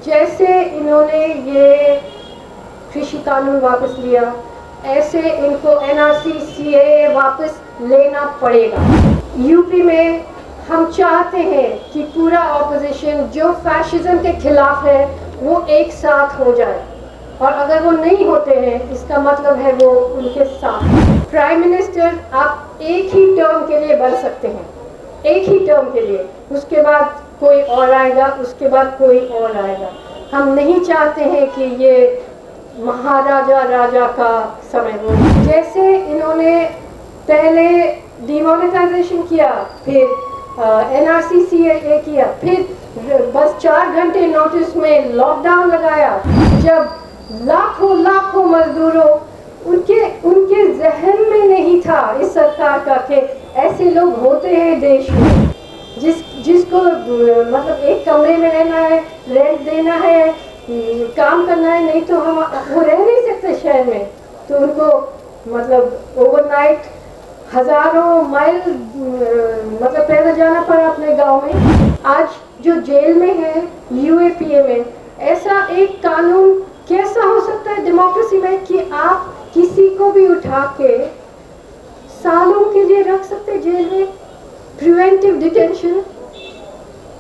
जैसे इन्होंने ये कृषि कानून वापस लिया, ऐसे इनको एनआरसी सीएए वापस लेना पड़ेगा। यूपी में हम चाहते हैं कि पूरा ऑपोजिशन जो फैशिज्म के खिलाफ है वो एक साथ हो जाए, और अगर वो नहीं होते हैं इसका मतलब है वो उनके साथ। प्राइम मिनिस्टर आप एक ही टर्म के लिए बन सकते हैं, एक ही टर्म के लिए, उसके बाद कोई और आएगा, उसके बाद कोई और आएगा। हम नहीं चाहते हैं कि ये महाराजा राजा का समय हो। जैसे इन्होंने पहले डिमोनेटाइजेशन किया, फिर एनआरसी सीएए किया, फिर बस 4 घंटे नोटिस में लॉकडाउन लगाया, जब लाखों मजदूरों उनके जहन में नहीं था इस सरकार का कि ऐसे लोग होते हैं देश में, जिसको मतलब एक कमरे में रहना है, रेंट देना है, काम करना है, नहीं तो वो रह नहीं सकते शहर में। तो उनको मतलब ओवरनाइट हजारों माइल मतलब पैदल जाना पड़ा अपने गांव में। आज जो जेल में है यूएपीए में, ऐसा एक कानून कैसा हो सकता है डेमोक्रेसी में कि आप किसी को भी उठा के सालों के लिए रख सकते जेल में? प्रिवेंटिव डिटेंशन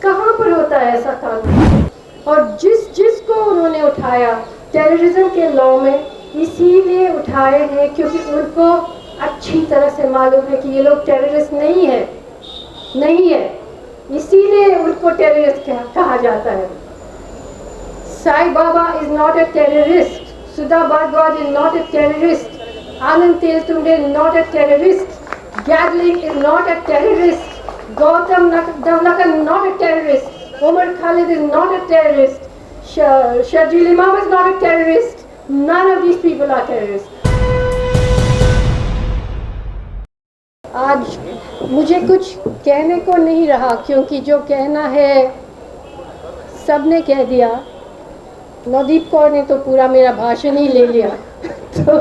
कहाँ पर होता है ऐसा कानून? और जिसको उन्होंने उठाया टेररिज्म के लॉ में इसीलिए उठाए हैं क्योंकि उनको अच्छी तरह से मालूम है कि ये लोग टेररिस्ट नहीं है, इसीलिए उनको टेररिस्ट कहा जाता है। Sai Baba is not a terrorist, Sudha Bharadwaj is not a terrorist, Anand Teltumbde is not a terrorist, Gadling is not a terrorist, Gautam Navlakha is not a terrorist, Omar Khalid is not a terrorist, Sharjeel Imam is not a terrorist, none of these people are terrorists. आज मुझे कुछ कहने को नहीं रहा क्योंकि जो कहना है सबने कह दिया। नवदीप कौर ने तो पूरा मेरा भाषण ही ले लिया तो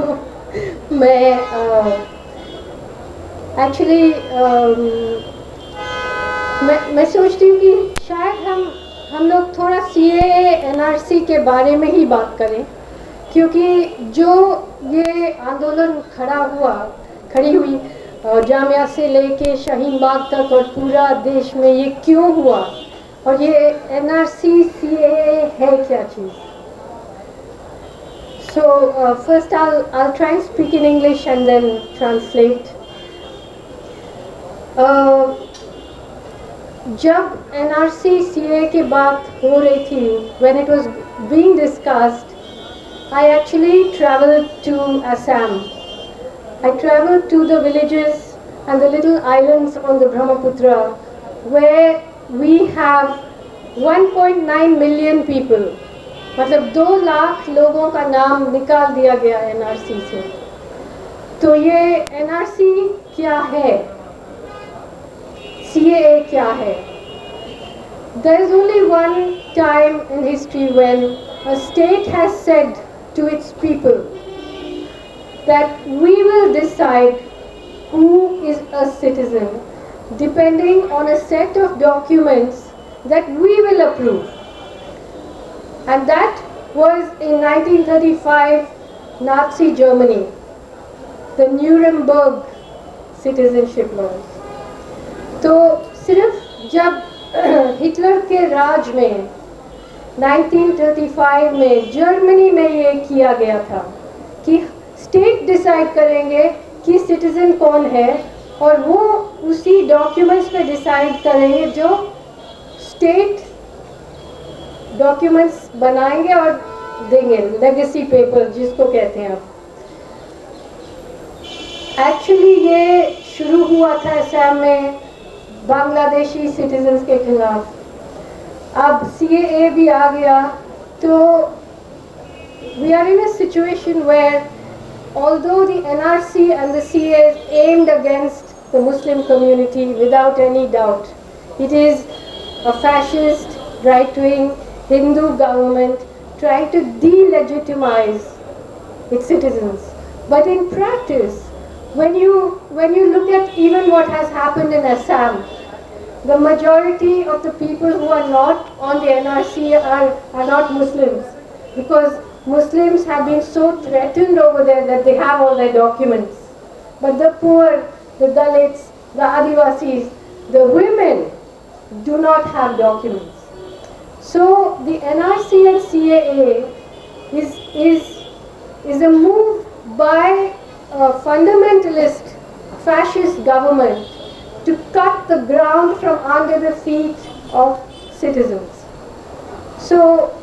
मैं एक्चुअली मैं सोचती हूँ कि शायद हम लोग थोड़ा सीएए एनआरसी के बारे में ही बात करें, क्योंकि जो ये आंदोलन खड़ी हुई जामिया से लेके शाहीन बाग तक और पूरा देश में ये क्यों हुआ, और ये एनआरसी सीएए है क्या चीज़। So first I'll try and speak in English and then translate. जब एनआरसी सीए की बात हो रही थी, when it was being discussed, I actually traveled to Assam. I traveled to the villages and the little islands on the Brahmaputra where we have 1.9 million people. मतलब 2 लाख लोगों का नाम निकाल दिया गया एनआरसी से। तो ये एनआरसी क्या है, CAA क्या है? There is only one time in history when a state has said to its people that we will decide who is a citizen depending on a set of documents that we will approve. And that was in 1935 Nazi Germany, the Nuremberg citizenship laws. तो सिर्फ जब Hitler के राज में 1935 में Germany में ये किया गया था कि स्टेट डिसाइड करेंगे कि सिटीजन कौन है, और वो उसी डॉक्यूमेंट्स पे डिसाइड करेंगे जो स्टेट डॉक्यूमेंट्स बनाएंगे और देंगे, लेगेसी पेपर जिसको कहते हैं आप। एक्चुअली ये शुरू हुआ था असम में बांग्लादेशी सिटीजन्स के खिलाफ। अब सीएए भी आ गया, तो we are in a situation where although the NRC and the CAA is aimed against the Muslim community without any doubt, it is a fascist, right-wing Hindu government trying to delegitimize its citizens. But in practice, when you look at even what has happened in Assam, the majority of the people who are not on the NRC are not Muslims, because Muslims have been so threatened over there that they have all their documents. But the poor, the Dalits, the Adivasis, the women do not have documents. So the NRC and CAA is a move by a fundamentalist fascist government to cut the ground from under the feet of citizens. So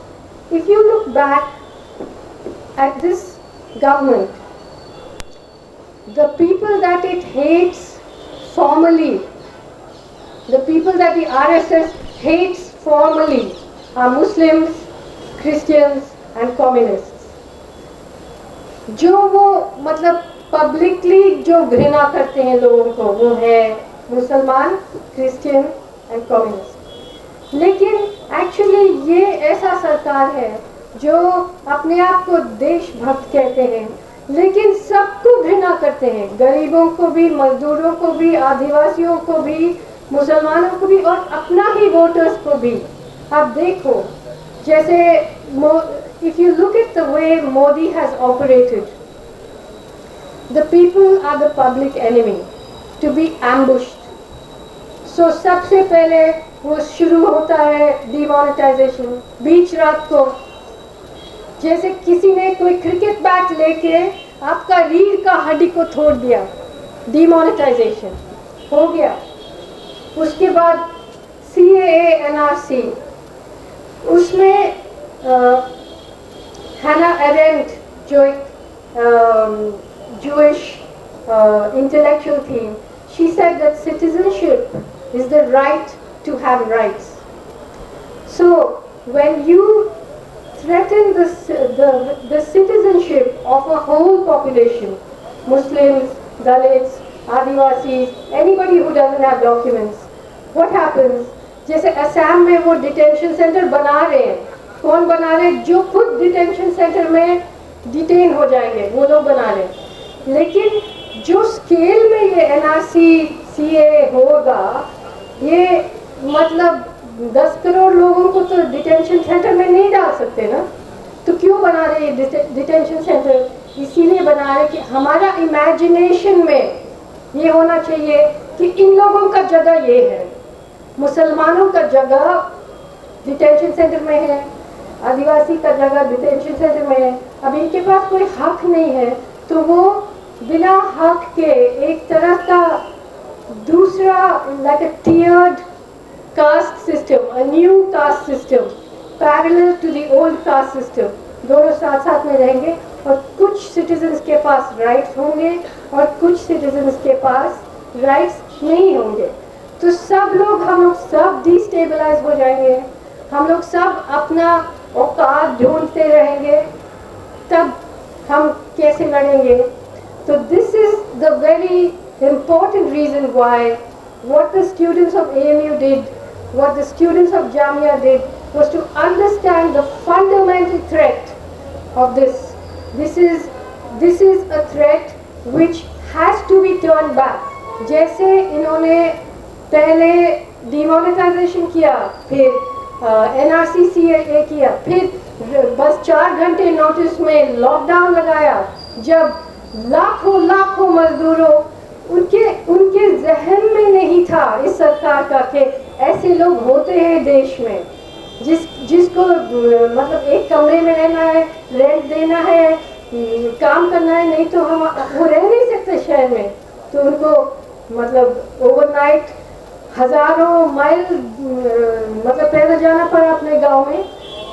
if you look back at this government, the people that it hates formally, the people that the RSS hates formally are Muslims, Christians and communists. जो वो मतलब publicly जो घृणा करते हैं लोगों को, वो है मुसलमान, क्रिश्चियन एंड कम्युनिस्ट। लेकिन एक्चुअली ये ऐसा सरकार है जो अपने आप को देशभक्त कहते हैं, लेकिन सबको घृणा करते हैं, गरीबों को भी, मजदूरों को भी, आदिवासियों को भी, मुसलमानों को भी और अपना ही वोटर्स को भी। आप देखो जैसे if you look at the way Modi has operated, the people are the public enemy to be ambushed. So सबसे पहले वो शुरू होता है डिमोनेटाइजेशन, बीच रात को जैसे किसी ने कोई क्रिकेट बैट लेके आपका रीढ़ का हड्डी को तोड़ दिया, डिमोनेटाइजेशन हो गया। उसके बाद CAA NRC, उसमें हैना एरेंट जो एक Jewish intellectual थी, she said that citizenship is the right to have rights. So when you threaten the citizenship of a whole population, Muslims, Dalits, Adivasis, anybody who doesn't have documents, what happens? जैसे असम में वो detention centre बना रहे हैं, कौन बना रहे हैं? जो खुद डिटेंशन सेंटर में डिटेन हो जाएंगे वो लोग बना रहे हैं। लेकिन जो स्केल में ये NRC CAA होगा, ये मतलब 10 करोड़ लोगों को तो डिटेंशन सेंटर में नहीं डाल सकते ना। तो क्यों बना रहे हैं डिटेंशन सेंटर? इसीलिए बना रहे कि हमारा इमेजिनेशन में ये होना चाहिए कि इन लोगों का जगह ये है, मुसलमानों का जगह डिटेंशन सेंटर में है, आदिवासी का जगह डिटेंशन सेंटर में है। अब इनके पास कोई हक नहीं है तो वो बिना हक के एक तरह का दूसरा like a tiered caste system, a new caste system parallel to the old caste system, दोनों साथ साथ में रहेंगे और कुछ सिटीजन्स के पास राइट्स होंगे और कुछ सिटीजन्स के पास राइट्स नहीं होंगे। तो सब लोग, हम लोग सब डिस्टेबलाइज हो जाएंगे, हम लोग सब अपना औकात ढूंढते रहेंगे, तब हम कैसे लड़ेंगे? तो this is the very important reason why what the students of AMU did, what the students of Jamia did, was to understand the fundamental threat of this. This is a threat which has to be turned back. जैसे इन्होंने पहले demonetisation किया, फिर NRC CAA किया, फिर बस 4 घंटे notice में लॉकडाउन लगाया, जब लाखों मजदूरों उनके जहन में नहीं था इस सरकार का कि ऐसे लोग होते हैं देश में, जिसको मतलब एक कमरे में रहना है, रेंट देना है, काम करना है, नहीं तो वो रह नहीं सकते शहर में। तो उनको मतलब ओवरनाइट हजारों माइल मतलब पैदल जाना पड़ा अपने गांव में।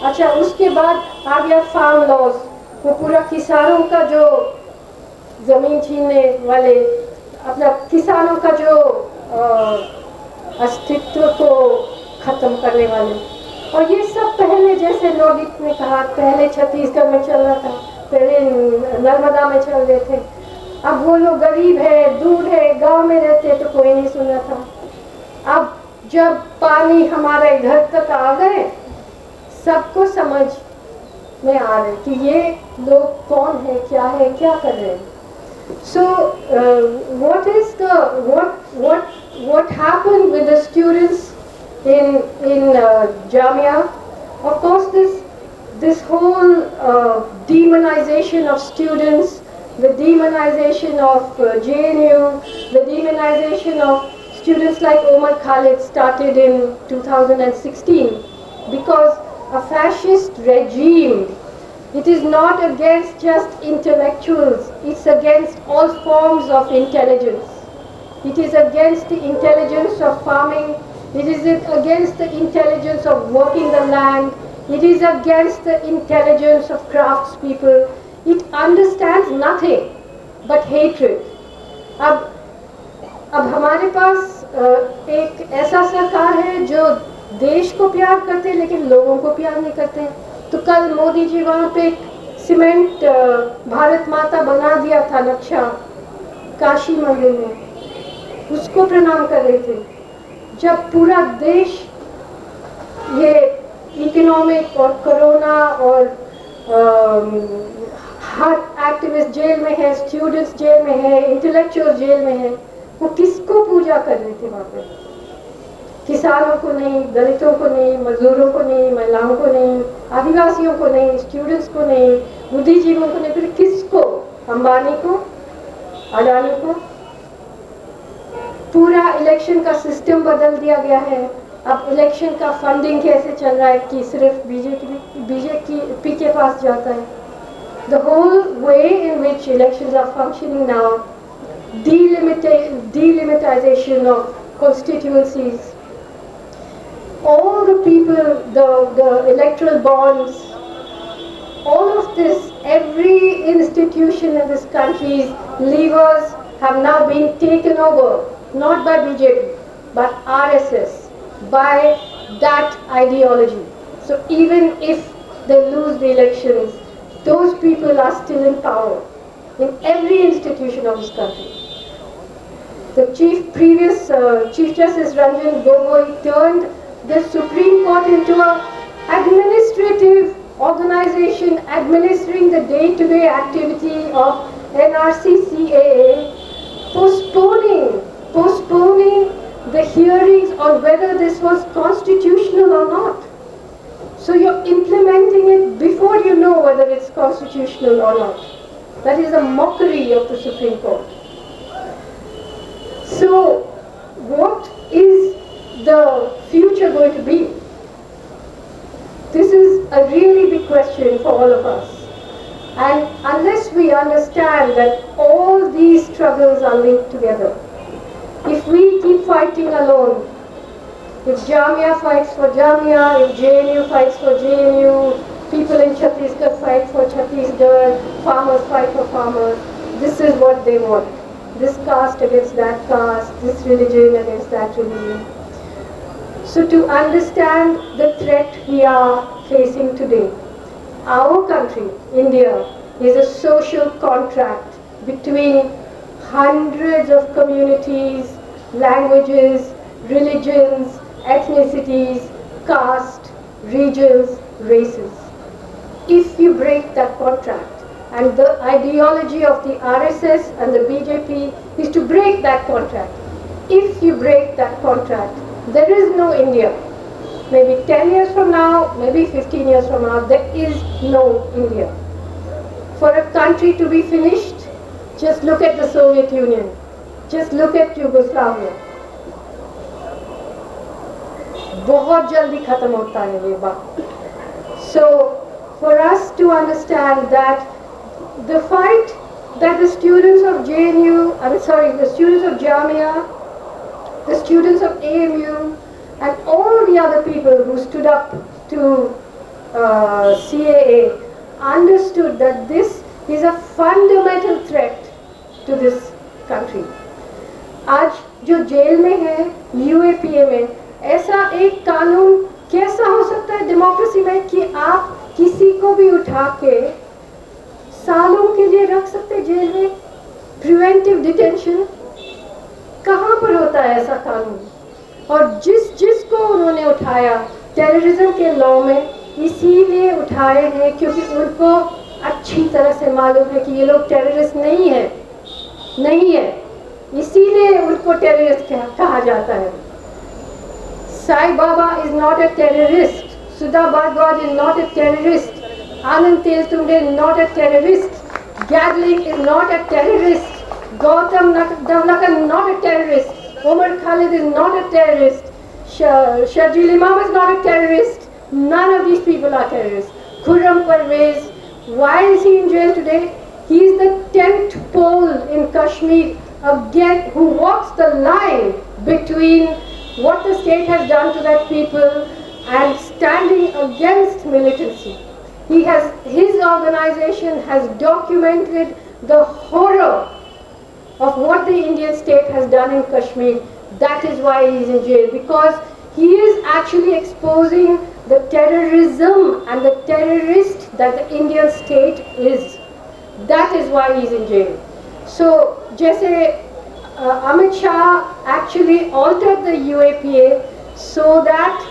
अच्छा, उसके बाद आ गया फार्म लॉस, वो पूरा किसानों का जो जमीन छीनने वाले, अपना किसानों का जो अस्तित्व को खत्म करने वाले। और ये सब पहले, जैसे नोटिस ने कहा, पहले छत्तीसगढ़ में चल रहा था, पहले नर्मदा में चल रहे थे। अब वो लोग गरीब है, दूर है, गांव में रहते तो कोई नहीं सुन रहा था। अब जब पानी हमारा इधर तक आ गए, सबको समझ में आ रहे कि ये लोग कौन है, क्या कर रहे हैं। So, what happened with the students in Jamia? Of course, this whole demonization of students, the demonization of JNU, the demonization of students like Omar Khalid started in 2016 because a fascist regime, it is not against just intellectuals, it's against all forms of intelligence. It is against the intelligence of farming, it is against the intelligence of working the land, it is against the intelligence of craftspeople. It understands nothing but hatred. अब हमारे पास एक ऐसा सरकार है जो देश को प्यार करते हैं लेकिन लोगों को प्यार नहीं करते हैं। तो कल मोदी जी वहाँ पे सीमेंट भारत माता बना दिया था नक्शा काशी मंदिर में, उसको प्रणाम कर रहे थे। जब पूरा देश ये इकोनॉमिक और कोरोना और हर एक्टिविस्ट जेल में है, स्टूडेंट्स जेल में है, इंटेलेक्चुअल जेल में है, वो किसको पूजा कर रहे थे वहाँ पे? किसानों को नहीं, दलितों को नहीं, मजदूरों को नहीं, महिलाओं को नहीं, आदिवासियों को नहीं, स्टूडेंट्स को नहीं, बुद्धिजीवियों को नहीं, फिर किसको? अंबानी को, अडानी को। पूरा इलेक्शन का सिस्टम बदल दिया गया है। अब इलेक्शन का फंडिंग कैसे चल रहा है कि सिर्फ बीजेपी के पास जाता है। The whole way in which elections are functioning now, delimitization of constituencies, all the people, the electoral bonds, all of this, every institution in this country's levers have now been taken over, not by BJP, but RSS, by that ideology. So even if they lose the elections, those people are still in power in every institution of this country. The previous Chief Justice Ranjan Gogoi turned the Supreme Court into an administrative organization administering the day-to-day activity of NRC-CAA, postponing the hearings on whether this was constitutional or not. So you're implementing it before you know whether it's constitutional or not. That is a mockery of the Supreme Court. So what is the future going to be? This is a really big question for all of us. And unless we understand that all these struggles are linked together, if we keep fighting alone, if Jamia fights for Jamia, if JNU fights for JNU, people in Chhattisgarh fight for Chhattisgarh, farmers fight for farmers, this is what they want. This caste against that caste, this religion against that religion. So to understand the threat we are facing today, our country, India, is a social contract between hundreds of communities, languages, religions, ethnicities, caste, regions, races. If you break that contract, and the ideology of the RSS and the BJP is to break that contract. If you break that contract, there is no India. Maybe 10 years from now, maybe 15 years from now, there is no India. For a country to be finished, just look at the Soviet Union. Just look at Yugoslavia. बहुत जल्दी खत्म होता है ये बात. So, for us to understand that the fight that the students of the students of Jamia, the students of AMU, and all the other people who stood up to CAA understood that this is a fundamental threat to this country. आज जो jail में है UAPA में, ऐसा एक कानून कैसा हो सकता है डेमोक्रेसी में कि आप किसी को भी उठा के सालों के लिए रख सकते जेल में? प्रिवेंटिव डिटेंशन कहाँ पर होता है ऐसा कानून? और जिसको उन्होंने उठाया टेररिज्म के लॉ में इसीलिए उठाए हैं क्योंकि उनको अच्छी तरह से मालूम है कि ये लोग टेररिस्ट नहीं है, नहीं है, इसीलिए उनको टेररिस्ट कहा जाता है। Sai Baba is not a terrorist, Sudha Bharadwaj is not a terrorist, Anand Teltumbde is not a terrorist, Gadling is not a terrorist, Gautam Navlakha not a terrorist, Umar Khalid is not a terrorist, Sharjeel Imam is not a terrorist. None of these people are terrorists. Khurram Parvez, why is he in jail today? He is the 10th pole in Kashmir, again, who walks the line between what the state has done to that people and standing against militancy. His organization has documented the horror of what the Indian state has done in Kashmir. That is why he is in jail, because he is actually exposing the terrorism and the terrorist that the Indian state is. That is why he is in jail. So, जैसे Amit Shah actually altered the UAPA so that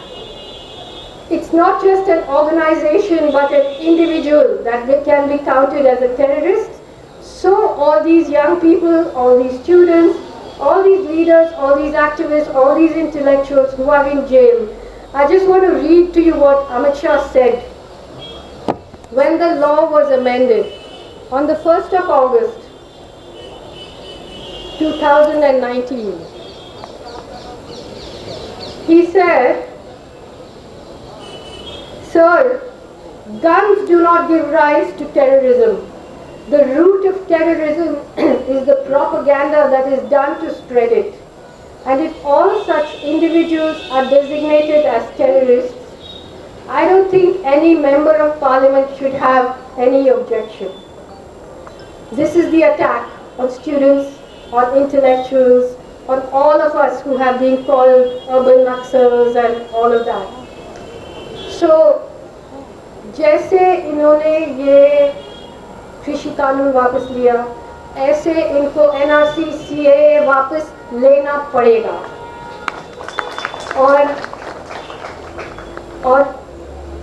it's not just an organization but an individual that can be counted as a terrorist. So all these young people, all these students, all these leaders, all these activists, all these intellectuals who are in jail, I just want to read to you what Amit Shah said when the law was amended on the 1st of August 2019. He said, "Sir, guns do not give rise to terrorism. The root of terrorism is the propaganda that is done to spread it. And if all such individuals are designated as terrorists, I don't think any member of parliament should have any objection. This is the attack on students, on intellectuals, on all of us who have been called urban Naxals and all of that." So, जैसे इन्होंने ये कृषि कानून वापस लिया, ऐसे इनको NRC CAA वापस लेना पड़ेगा।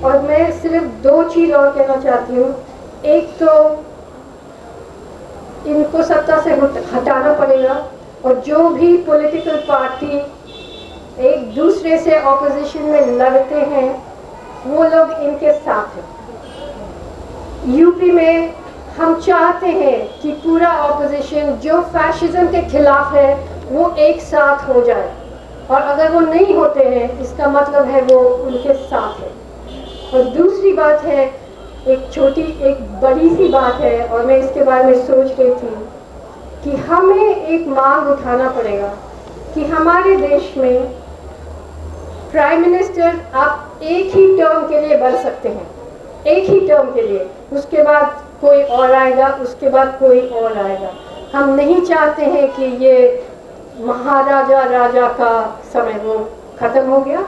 और मैं सिर्फ 2 चीज़ और कहना चाहती हूँ। एक तो इनको सत्ता से हटाना पड़ेगा, और जो भी पॉलिटिकल पार्टी एक दूसरे से ऑपोजिशन में लड़ते हैं वो लोग इनके साथ हैं। यूपी में हम चाहते हैं कि पूरा ऑपोजिशन जो फैशिज्म के खिलाफ है वो एक साथ हो जाए, और अगर वो नहीं होते हैं इसका मतलब है वो उनके साथ है। और दूसरी बात है, एक बड़ी सी बात है, और मैं इसके बारे में सोच रही थी कि हमें एक मांग उठाना पड़ेगा कि हमारे देश में प्राइम मिनिस्टर आप एक ही टर्म के लिए बन सकते हैं, एक ही टर्म के लिए, उसके बाद कोई और आएगा, उसके बाद कोई और आएगा। हम नहीं चाहते हैं कि ये महाराजा राजा का समय वो खत्म हो गया।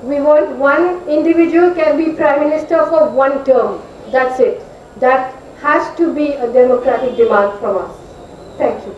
We want one individual can be prime minister for one term. That's it. That has to be a democratic demand from us. Thank you.